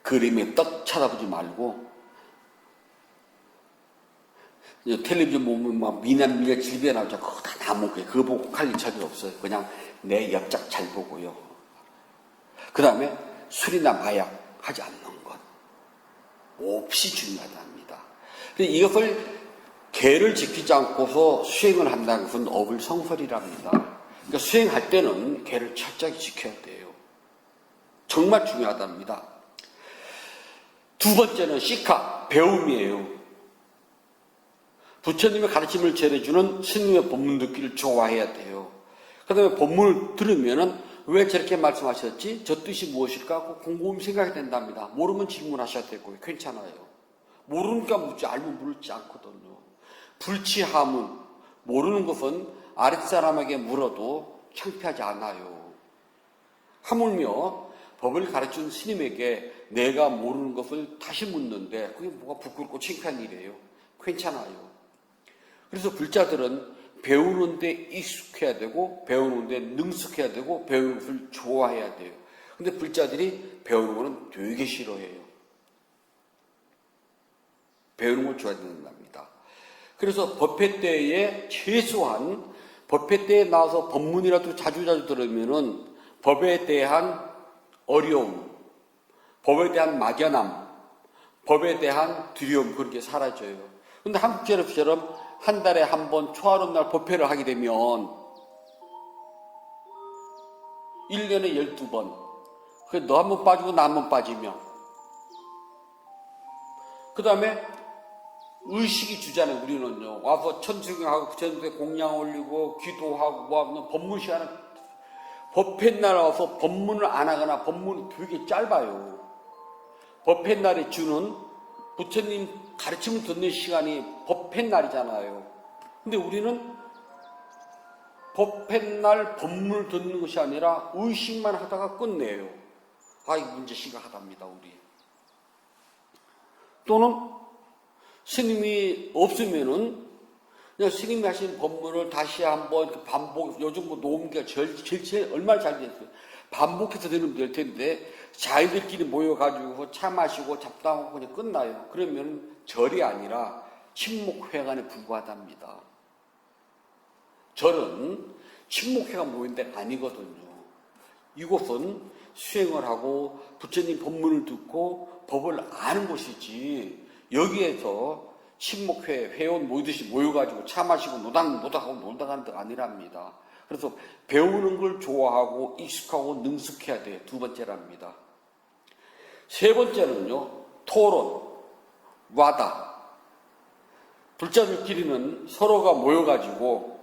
그림에 떡 쳐다보지 말고 텔레비전 보면 막 미남미녀 질비에 나오죠. 그거 다 나무게. 그거 보고 칼릴 적이 없어요. 그냥 내 옆짝 잘 보고요. 그 다음에 술이나 마약 하지 않는 것. 몹시 중요하답니다. 이것을 계를 지키지 않고서 수행을 한다는 것은 어불성설이랍니다. 그러니까 수행할 때는 계를 철저히 지켜야 돼요. 정말 중요하답니다. 두 번째는 시카, 배움이에요. 부처님의 가르침을 전해주는 스님의 법문 듣기를 좋아해야 돼요. 그 다음에 법문을 들으면은 왜 저렇게 말씀하셨지? 저 뜻이 무엇일까? 하고 곰곰이 생각이 된답니다. 모르면 질문하셔야 되고요. 괜찮아요. 모르니까 묻지, 알면 물지 않거든요. 불치하문, 모르는 것은 아랫사람에게 물어도 창피하지 않아요. 하물며 법을 가르친 스님에게 내가 모르는 것을 다시 묻는데 그게 뭐가 부끄럽고 창피한 일이에요. 괜찮아요. 그래서 불자들은 배우는 데 익숙해야 되고 배우는 데 능숙해야 되고 배우는 것을 좋아해야 돼요. 근데 불자들이 배우는 거는 되게 싫어해요. 배우는 걸 좋아해야 된답니다. 그래서 법회 때에 최소한 법회 때에 나와서 법문이라도 자주 들으면은 법에 대한 어려움, 법에 대한 막연함, 법에 대한 두려움 그렇게 사라져요. 근데 한국제법처럼 한 달에 한 번 초하루 날 법회를 하게 되면 1년에 12번. 너 한 번 빠지고 나 한 번 빠지면. 그 다음에 의식이 주잖아요. 우리는요. 와서 천수경하고 부처님께 공양 올리고 기도하고 뭐하면 법문 시간은 법회 날 와서 법문을 안 하거나 법문이 되게 짧아요. 법회 날에 주는 부처님 가르침을 듣는 시간이 법회 날이잖아요. 근데 우리는 법회 날 법문을 듣는 것이 아니라 의식만 하다가 끝내요. 아, 이거 문제 심각하답니다, 우리. 또는 스님이 없으면은 그냥 스님이 하신 법문을 다시 한번 반복, 요즘 뭐 노음기가 제일 얼마나 잘 됐어요. 반복해서 들으면 될 텐데, 자기들끼리 모여가지고 차 마시고 잡담하고 그냥 끝나요. 그러면 절이 아니라 친목회관에 불과하답니다. 절은 친목회가 모인 데가 아니거든요. 이곳은 수행을 하고 부처님 법문을 듣고 법을 아는 곳이지, 여기에서 친목회, 회원 모이듯이 모여가지고 차 마시고 노닥노닥하고 놀다 가는 데가 아니랍니다. 그래서 배우는 걸 좋아하고 익숙하고 능숙해야 돼요. 두 번째랍니다. 세 번째는요, 토론, 와다. 불자들끼리는 서로가 모여가지고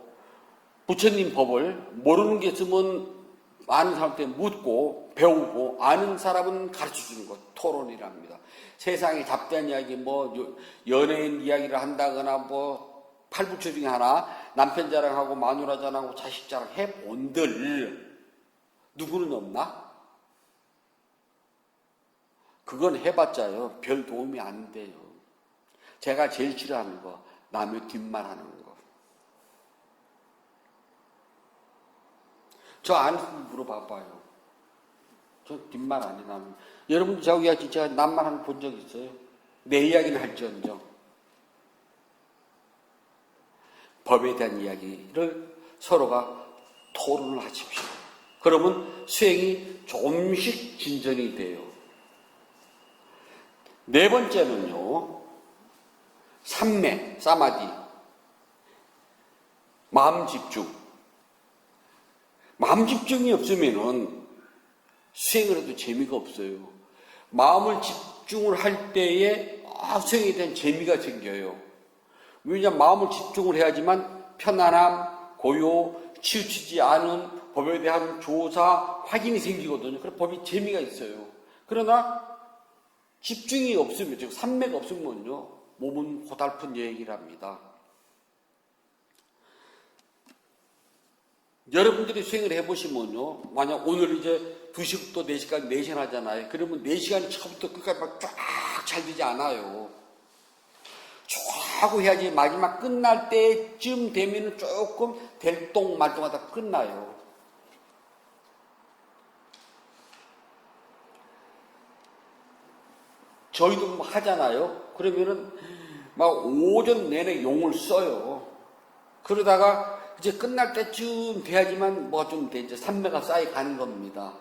부처님 법을 모르는 게 있으면 아는 사람한테 묻고 배우고 아는 사람은 가르쳐주는 것, 토론이랍니다. 세상에 잡다한 이야기, 연예인 이야기를 한다거나 팔부처 중에 하나 남편 자랑하고 마누라 자랑하고 자식 자랑 해본들 누구는 없나? 그건 해봤자요 별 도움이 안 돼요. 제가 제일 싫어하는 거 남의 뒷말하는 거. 저 아는 분 물어봐봐요. 저 뒷말 안 해요. 여러분도 저기 진짜 남말하는 거 본 적 있어요? 내 이야기는 할지언정 법에 대한 이야기를 서로가 토론을 하십시오. 그러면 수행이 조금씩 진전이 돼요. 네 번째는요, 삼매, 사마디, 마음 집중. 마음 집중이 없으면은 수행을 해도 재미가 없어요. 마음을 집중을 할 때에 수행에 대한 재미가 생겨요. 왜냐하면 마음을 집중을 해야지만 편안함, 고요, 치우치지 않은 법에 대한 조사, 확인이 생기거든요. 그래서 법이 재미가 있어요. 그러나 집중이 없으면, 즉 삼매가 없으면요, 몸은 고달픈 얘기랍니다. 여러분들이 수행을 해보시면요, 만약 오늘 이제 2시부터 4시까지 4시간 하잖아요. 그러면 4시간이 처음부터 끝까지 막 쫙 잘 되지 않아요. 쫙 하고 해야지 마지막 끝날 때쯤 되면 조금 될똥말똥하다 끝나요. 저희도 하잖아요. 그러면은 막 오전 내내 용을 써요. 그러다가 이제 끝날 때쯤 돼야지만 뭐가 좀 돼. 이제 삼매가 쌓여 가는 겁니다.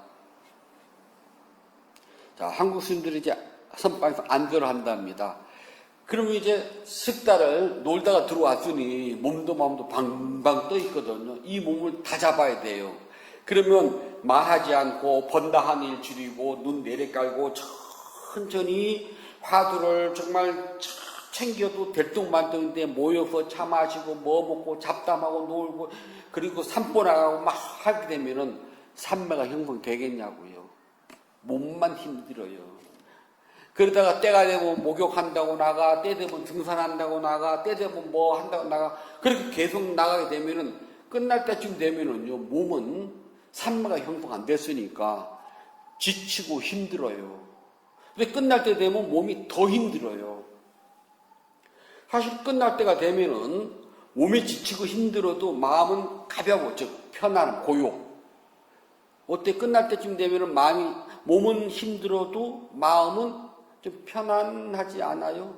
자, 한국 스님들이 이제 선방에서 안교를 한답니다. 그러면 이제 석 달을 놀다가 들어왔으니 몸도 마음도 방방 떠 있거든요. 이 몸을 다 잡아야 돼요. 그러면 말하지 않고 번다한 일 줄이고 눈 내려깔고 천천히 화두를 정말 챙겨도 될뚱만뚱인데 모여서 차 마시고 먹고 잡담하고 놀고 그리고 산보 나가고 막 하게 되면은 삼매가 형성되겠냐고요. 몸만 힘들어요. 그러다가 때가 되면 목욕한다고 나가, 때 되면 등산한다고 나가, 때 되면 뭐 한다고 나가, 그렇게 계속 나가게 되면은 끝날 때쯤 되면은요, 몸은 삼매가 형성 안 됐으니까 지치고 힘들어요. 근데 끝날 때 되면 몸이 더 힘들어요. 사실 끝날 때가 되면은 몸이 지치고 힘들어도 마음은 가벼워, 즉 편안함, 고요. 어때? 끝날 때쯤 되면은 몸은 힘들어도 마음은 좀 편안하지 않아요?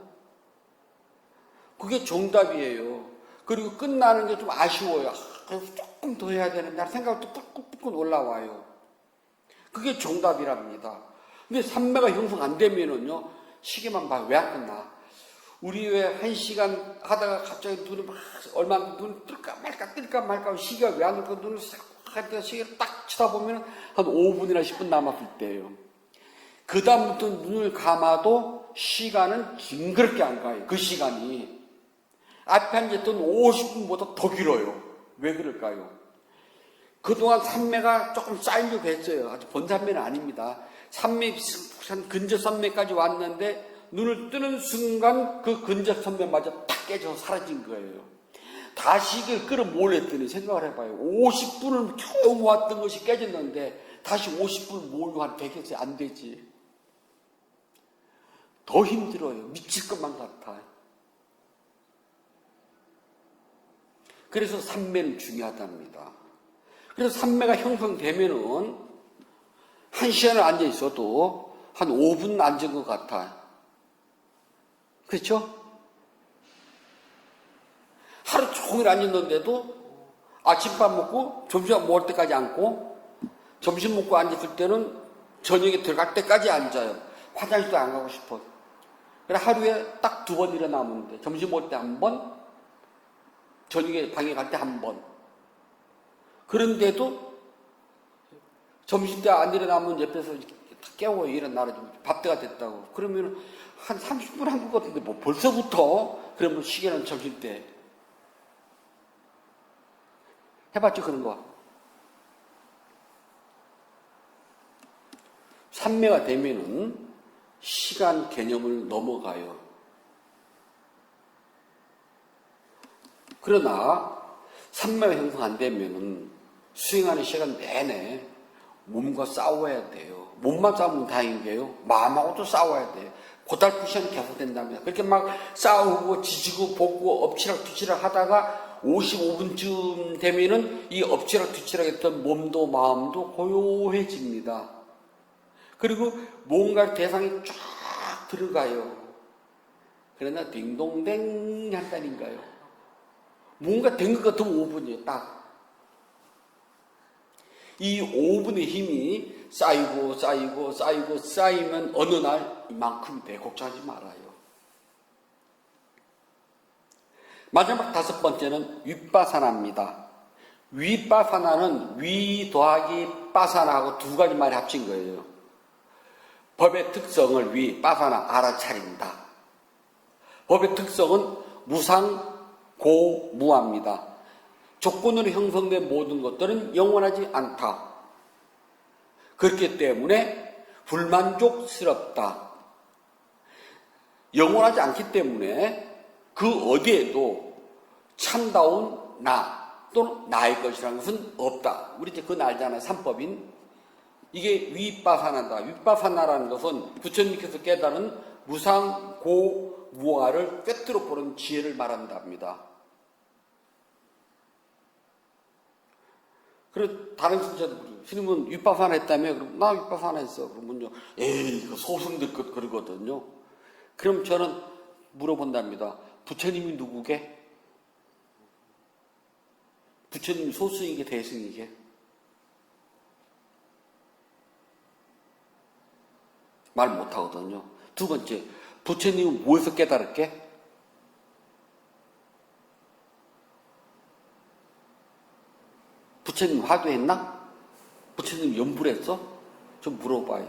그게 정답이에요. 그리고 끝나는 게 좀 아쉬워요. 그래서 조금 더 해야 되는데 생각도 뿔뿔뿔 올라와요. 그게 정답이랍니다. 근데 삼매가 형성 안 되면은요, 시계만 봐. 왜 안 끝나? 우리 왜 1시간 하다가 갑자기 눈을 얼마 눈을 뜰까 말까 시계가 왜 안 올까 눈을 싹 하다가 시계를 딱 쳐다보면 한 5분이나 10분 남았을 때예요. 그 다음부터 눈을 감아도 시간은 징그럽게 안 가요. 그 시간이 앞에 앉았던 50분보다 더 길어요. 왜 그럴까요? 그동안 삼매가 조금 쌓이려고 했어요. 아주 본삼매는 아닙니다. 삼매, 근접 삼매까지 왔는데 눈을 뜨는 순간 그 근접 삼매마저 딱 깨져서 사라진 거예요. 다시 이걸 끌어모으랬더니 생각을 해봐요. 50분을 겨우 모았던 것이 깨졌는데 다시 50분을 모으려고 한 100에서 안 되지. 더 힘들어요. 미칠 것만 같아. 그래서 삼매는 중요하답니다. 그래서 삼매가 형성되면은 1시간을 앉아 있어도 한 5분 앉은 것 같아. 그렇죠? 하루 종일 앉았는데도 아침밥 먹고 점심 먹을 때까지 앉고 점심 먹고 앉았을 때는 저녁에 들어갈 때까지 앉아요. 화장실도 안 가고 싶어. 그래 하루에 딱 2번 일어나면 돼. 점심 먹을 때 1번, 저녁에 방에 갈 때 1번. 그런데도 점심 때 안 일어나면 옆에서 깨워요. 일어나라 좀 밥때가 됐다고. 그러면 한 30분 한 것 같은데 뭐 벌써부터? 그러면 시계는 점심 때. 해봤죠 그런 거. 삼매가 되면은 시간 개념을 넘어가요. 그러나 삼매가 형성 안 되면은 수행하는 시간 내내 몸과 싸워야 돼요. 몸만 싸우면 다행인 게요. 마음하고도 싸워야 돼요. 고달프시면 계속된답니다. 그렇게 막 싸우고 지지고 볶고 엎치락 뒤치락 하다가 55분쯤 되면은 이 엎치락 뒤치락 했던 몸도 마음도 고요해집니다. 그리고 뭔가 대상이 쫙 들어가요. 그러나 딩동댕 한다니까요. 뭔가 된 것 같으면 5분이에요. 딱. 이 5분의 힘이 쌓이고 쌓이고 쌓이고 쌓이면 어느 날 이만큼 돼. 걱정하지 말아요. 마지막 5번째는 윗바사나입니다. 윗바사나는 위 더하기 바사나하고 2가지 말이 합친 거예요. 법의 특성을 윗바사나 알아차린다. 법의 특성은 무상고무합니다. 조건으로 형성된 모든 것들은 영원하지 않다. 그렇기 때문에 불만족스럽다. 영원하지 않기 때문에 그 어디에도 참다운 나 또는 나의 것이라는 것은 없다. 우리 이제 그건 알잖아요. 삼법인. 이게 윗바사나다. 윗바사나라는 것은 부처님께서 깨달은 무상고무아를 꿰뚫어 보는 지혜를 말한답니다. 그리고 다른 신자도 그래요. 스님은 윗바사나 했다며? 그럼 나 윗바사나 했어. 그러면요. 에이, 이거 소승 듣고 그러거든요. 그럼 저는 물어본답니다. 부처님이 누구게? 부처님이 소승이게 대승이게? 말 못하거든요. 2번째, 부처님은 무엇에서 깨달았게? 부처님 화두했나? 부처님 연불 했어? 좀 물어봐요.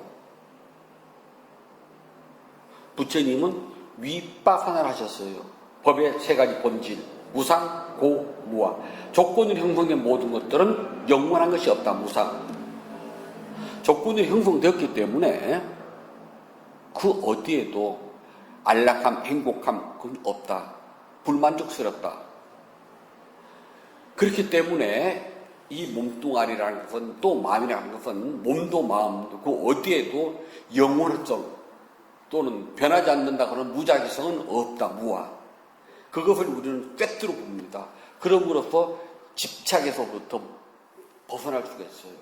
부처님은 윗바사나를 하셨어요. 법의 3가지 본질, 무상, 고, 무아. 조건으로 형성된 모든 것들은 영원한 것이 없다. 무상. 조건으로 형성되었기 때문에 그 어디에도 안락함, 행복함 그건 없다. 불만족스럽다. 그렇기 때문에 이 몸뚱아리라는 것은 또 마음이라는 것은 몸도 마음도 그 어디에도 영원성 또는 변하지 않는다 그런 무작위성은 없다. 무아. 그것을 우리는 꿰뚫어 봅니다. 그럼으로써 집착에서부터 벗어날 수가 있어요.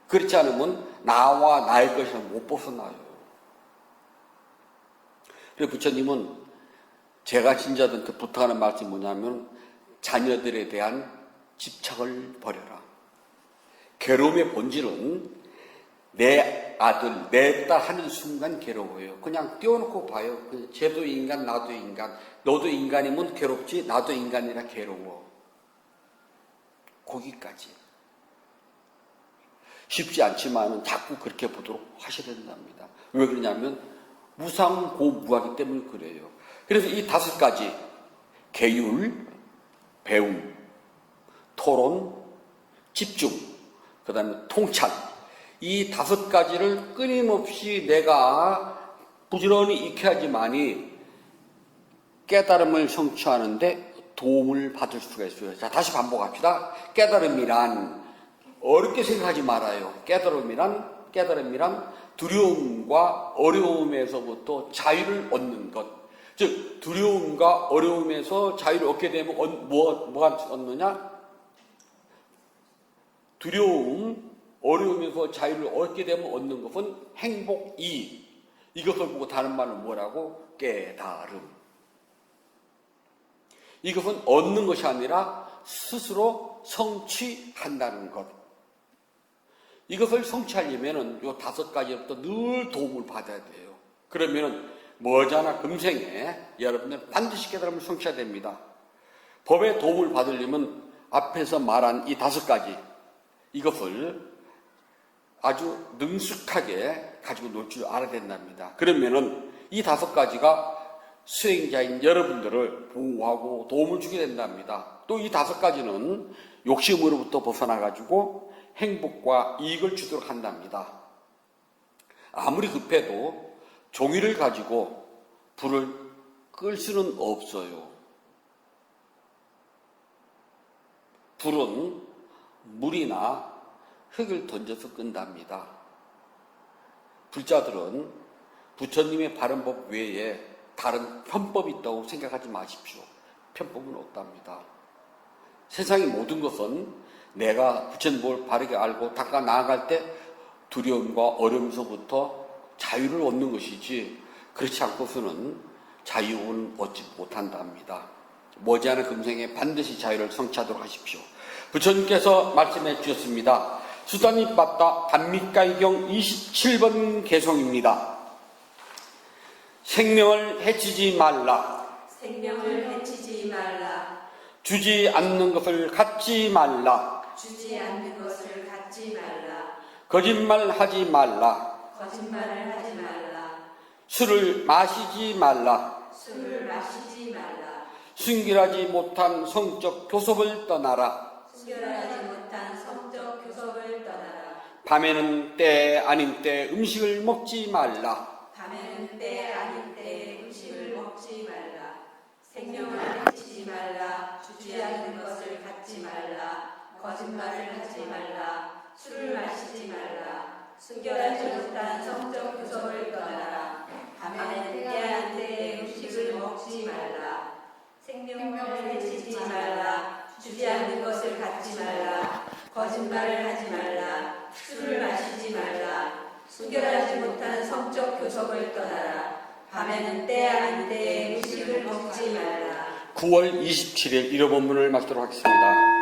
그렇지 않으면 나와 나의 것이는 못 벗어나요. 그래서 부처님은 제가 신자들한테 부탁하는 말씀이 뭐냐면 자녀들에 대한 집착을 버려라. 괴로움의 본질은 내 아들, 내 딸 하는 순간 괴로워요. 그냥 띄워놓고 봐요. 쟤도 인간, 나도 인간. 너도 인간이면 괴롭지, 나도 인간이라 괴로워. 거기까지. 쉽지 않지만 자꾸 그렇게 보도록 하셔야 된답니다. 왜 그러냐면 무상고무하기 때문에 그래요. 그래서 이 5가지 계율, 배움, 토론, 집중, 그 다음에 통찰 이 5가지를 끊임없이 내가 부지런히 익혀야지만이 깨달음을 성취하는데 도움을 받을 수가 있어요. 자, 다시 반복합시다. 깨달음이란 어렵게 생각하지 말아요. 깨달음이란 두려움과 어려움에서부터 자유를 얻는 것. 즉 두려움과 어려움에서 자유를 얻게 되면 뭐가 얻느냐? 두려움, 어려움에서 자유를 얻게 되면 얻는 것은 행복이. 이것을 보고 다른 말로 뭐라고? 깨달음. 이것은 얻는 것이 아니라 스스로 성취한다는 것. 이것을 성취하려면 이 5가지부터 늘 도움을 받아야 돼요. 그러면 머지않아 금생에 여러분들 반드시 깨달음을 성취해야 됩니다. 법의 도움을 받으려면 앞에서 말한 이 5가지, 이것을 아주 능숙하게 가지고 놀 줄 알아야 된답니다. 그러면은 이 5가지가 수행자인 여러분들을 보호하고 도움을 주게 된답니다. 또 이 5가지는 욕심으로부터 벗어나가지고 행복과 이익을 주도록 한답니다. 아무리 급해도 종이를 가지고 불을 끌 수는 없어요. 불은 물이나 흙을 던져서 끈답니다. 불자들은 부처님의 바른 법 외에 다른 편법이 있다고 생각하지 마십시오. 편법은 없답니다. 세상의 모든 것은 내가 부처님을 바르게 알고 닦아 나아갈 때 두려움과 어려움서부터 자유를 얻는 것이지, 그렇지 않고서는 자유는 얻지 못한답니다. 머지않은 금생에 반드시 자유를 성취하도록 하십시오. 부처님께서 말씀해 주셨습니다. 수단입바다 단미가이경 27번 개송입니다. 생명을 해치지 말라. 생명을 해치지 말라. 주지 않는 것을 갖지 말라. 주지 않는 것을 갖지 말라. 거짓말하지 말라. 거짓말을 하지 말라. 술을 마시지 말라. 술을 마시지 말라. 순결하지 못한 성적 교섭을 떠나라. 순결하지 못한 성적 교섭을 떠나라. 밤에는 때 아닌 때 음식을 먹지 말라. 밤에는 때 아닌 때 음식을 먹지 말라. 생명을 해치지 말라. 주지 않는 것을 갖지 말라. 거짓말을 하지 말라. 술을 마시지 말라. 순결하지 못한 성적 교섭을 떠나라. 밤에는 때 아닌 때 음식을 먹지 말라. 생명을 해치지 말라. 주지 않는 것을 갖지 말라. 거짓말을 하지 말라. 술을 마시지 말라. 순결하지 못한 성적 교섭을 떠나라. 밤에는 때 아닌 때 음식을 먹지 말라. 9월 27일 1호 본문을 마치도록 하겠습니다.